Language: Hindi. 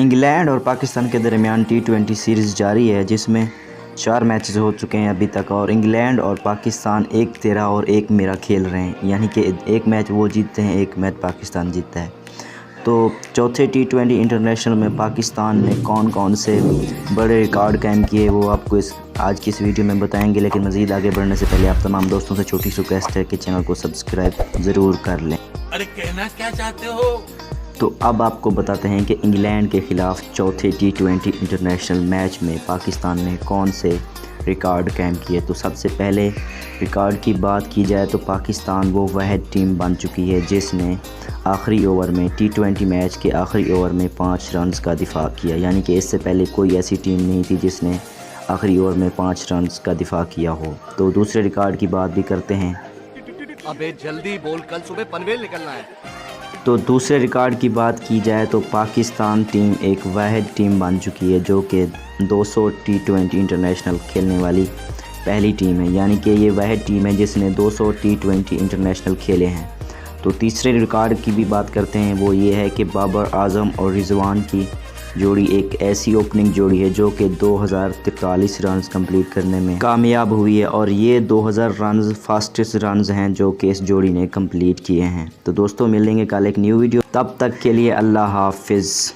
इंग्लैंड और पाकिस्तान के दरमियान T20 सीरीज़ जारी है, जिसमें 4 मैचेस हो चुके हैं अभी तक और इंग्लैंड और पाकिस्तान एक तेरा और एक मेरा खेल रहे हैं, यानी कि एक मैच वो जीतते हैं, एक मैच पाकिस्तान जीतता है। तो चौथे T20 इंटरनेशनल में पाकिस्तान ने कौन कौन से बड़े रिकॉर्ड कायम किए वो आपको आज की इस वीडियो में बताएंगे। लेकिन मज़ीद आगे बढ़ने से पहले आप तमाम दोस्तों से छोटी सी रिक्वेस्ट है कि चैनल को सब्सक्राइब ज़रूर कर लें। अरे कहना क्या चाहते हो? तो अब आपको बताते हैं कि इंग्लैंड के ख़िलाफ़ चौथे T20 इंटरनेशनल मैच में पाकिस्तान ने कौन से रिकॉर्ड कायम किए। तो सबसे पहले रिकॉर्ड की बात की जाए तो पाकिस्तान वो वाहिद टीम बन चुकी है जिसने आखिरी ओवर में T20 मैच के आखिरी ओवर में 5 रन्स का दिफा किया, यानी कि इससे पहले कोई ऐसी टीम नहीं थी जिसने आखिरी ओवर में 5 रन्स का दिफा किया हो। तो दूसरे रिकॉर्ड की बात भी करते हैं। अबे जल्दी बोल, कल सुबह पनवेल निकलना है। तो दूसरे रिकॉर्ड की बात की जाए तो पाकिस्तान टीम एक वाहिद टीम बन चुकी है जो कि 200 T20 इंटरनेशनल खेलने वाली पहली टीम है, यानी कि ये वाहिद टीम है जिसने 200 T20 इंटरनेशनल खेले हैं। तो तीसरे रिकॉर्ड की भी बात करते हैं, वो ये है कि बाबर आजम और रिजवान की जोड़ी एक ऐसी ओपनिंग जोड़ी है जो कि 2043 रन्स कंप्लीट करने में कामयाब हुई है और ये 2000 रन्स फास्टेस्ट रन्स हैं जो कि इस जोड़ी ने कंप्लीट किए हैं। तो दोस्तों मिलेंगे कल एक न्यू वीडियो, तब तक के लिए अल्लाह हाफिज़।